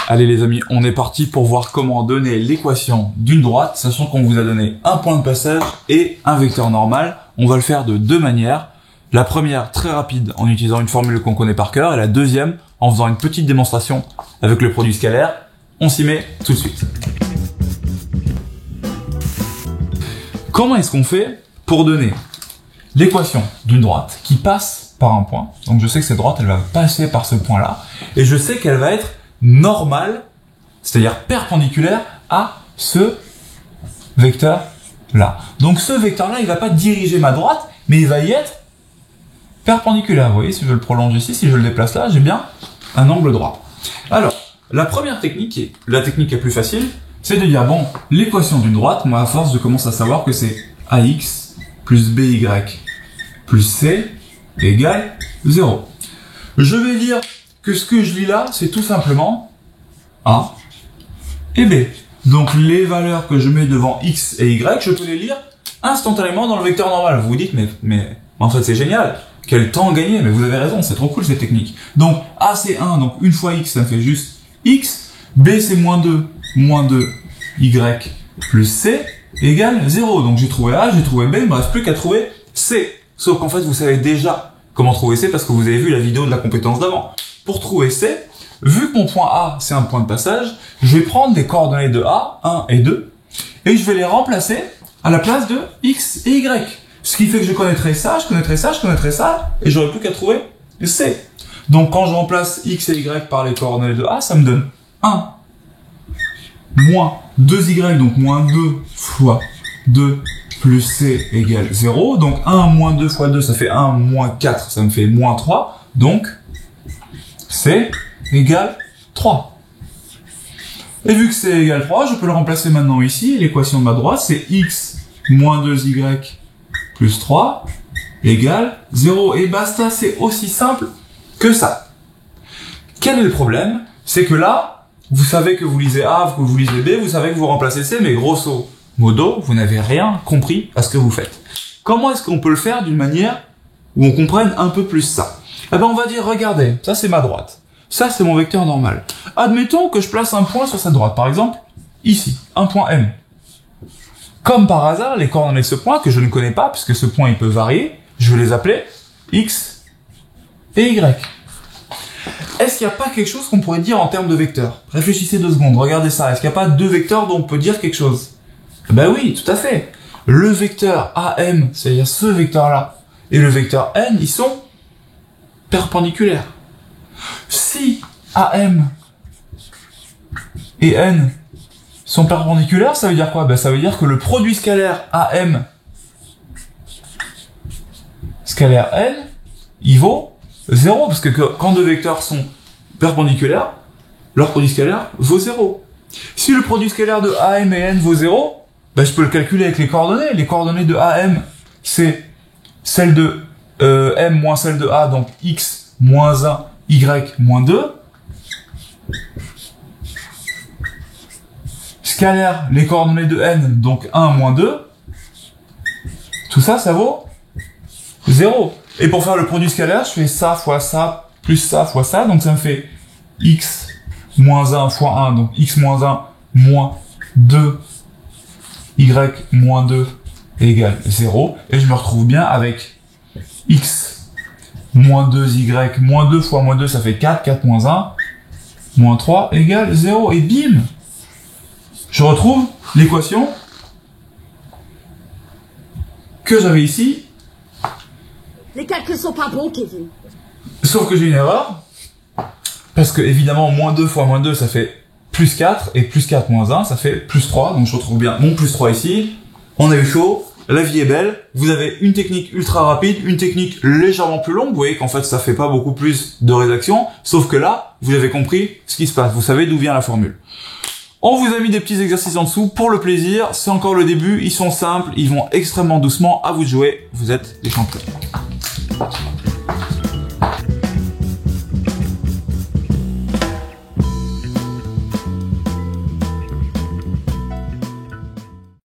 Allez les amis, on est parti pour voir comment donner l'équation d'une droite, sachant qu'on vous a donné un point de passage et un vecteur normal. On va le faire de deux manières. La première, très rapide, en utilisant une formule qu'on connaît par cœur, et la deuxième, en faisant une petite démonstration avec le produit scalaire. On s'y met tout de suite. Comment est-ce qu'on fait pour donner l'équation d'une droite qui passe par un point? Donc je sais que cette droite, elle va passer par ce point-là, et je sais qu'elle va être normale, c'est-à-dire perpendiculaire à ce vecteur-là. Donc ce vecteur-là, il va pas diriger ma droite, mais il va y être perpendiculaire. Vous voyez, si je le prolonge ici, si je le déplace là, j'ai bien un angle droit. Alors, la première technique, et la technique la plus facile, c'est de dire, bon, l'équation d'une droite, moi à force je commence à savoir que c'est AX plus BY plus C égale 0. Je vais dire que ce que je lis là, c'est tout simplement A et B. Donc les valeurs que je mets devant X et Y, je peux les lire instantanément dans le vecteur normal. Vous vous dites, mais en fait c'est génial, quel temps gagné, mais vous avez raison, c'est trop cool cette technique. Donc A c'est 1, donc une fois X, ça me fait juste X. B c'est moins 2, Y plus C égale 0. Donc j'ai trouvé A, j'ai trouvé B, il me reste plus qu'à trouver C. Sauf qu'en fait vous savez déjà comment trouver C parce que vous avez vu la vidéo de la compétence d'avant. Pour trouver C, vu que mon point A, c'est un point de passage, je vais prendre les coordonnées de A, 1 et 2, et je vais les remplacer à la place de X et Y. Ce qui fait que je connaîtrai ça, je connaîtrai ça, je connaîtrai ça, et j'aurai plus qu'à trouver C. Donc quand je remplace X et Y par les coordonnées de A, ça me donne 1 moins 2Y, donc moins 2 fois 2 plus C égale 0. Donc 1 moins 2 fois 2, ça fait 1 moins 4, ça me fait moins 3. Donc C égale 3. Et vu que C égale 3, je peux le remplacer maintenant ici. L'équation de ma droite, c'est X moins 2Y plus 3 égale 0. Et basta, c'est aussi simple que ça. Quel est le problème? C'est que là, vous savez que vous lisez A, que vous lisez B, vous savez que vous remplacez C, mais grosso modo, vous n'avez rien compris à ce que vous faites. Comment est-ce qu'on peut le faire d'une manière où on comprenne un peu plus ça? Eh ben, on va dire, regardez, ça c'est ma droite. Ça c'est mon vecteur normal. Admettons que je place un point sur cette droite. Par exemple, ici, un point M. Comme par hasard, les coordonnées de ce point, que je ne connais pas, puisque ce point il peut varier, je vais les appeler X et Y. Est-ce qu'il n'y a pas quelque chose qu'on pourrait dire en termes de vecteurs? Réfléchissez 2 secondes, regardez ça. Est-ce qu'il n'y a pas 2 vecteurs dont on peut dire quelque chose? Ben oui, tout à fait. Le vecteur AM, c'est-à-dire ce vecteur-là, et le vecteur N, ils sont perpendiculaires. Si AM et N sont perpendiculaires, ça veut dire quoi? Ben ça veut dire que le produit scalaire AM scalaire N, il vaut 0, parce que quand deux vecteurs sont perpendiculaires, leur produit scalaire vaut 0. Si le produit scalaire de AM et N vaut 0, ben je peux le calculer avec les coordonnées. Les coordonnées de AM, c'est celle de M moins celle de A, donc X moins 1, Y moins 2. Scalaire, les coordonnées de N, donc 1 moins 2. Tout ça, ça vaut 0. Et pour faire le produit scalaire, je fais ça fois ça, plus ça fois ça, donc ça me fait X moins 1 fois 1, donc X moins 1 moins 2, Y moins 2 égale 0. Et je me retrouve bien avec X moins 2Y, moins 2 fois moins 2, ça fait 4, 4 moins 1, moins 3 égale 0. Et bim! Je retrouve l'équation que j'avais ici. Les calculs sont pas bons, Kevin. Sauf que j'ai une erreur. Parce que, évidemment, moins 2 fois moins 2, ça fait plus 4. Et plus 4 moins 1, ça fait plus 3. Donc je retrouve bien mon plus 3 ici. On a eu chaud. La vie est belle. Vous avez une technique ultra rapide, une technique légèrement plus longue. Vous voyez qu'en fait, ça fait pas beaucoup plus de rédaction. Sauf que là, vous avez compris ce qui se passe. Vous savez d'où vient la formule. On vous a mis des petits exercices en dessous pour le plaisir. C'est encore le début. Ils sont simples. Ils vont extrêmement doucement. À vous de jouer. Vous êtes des champions.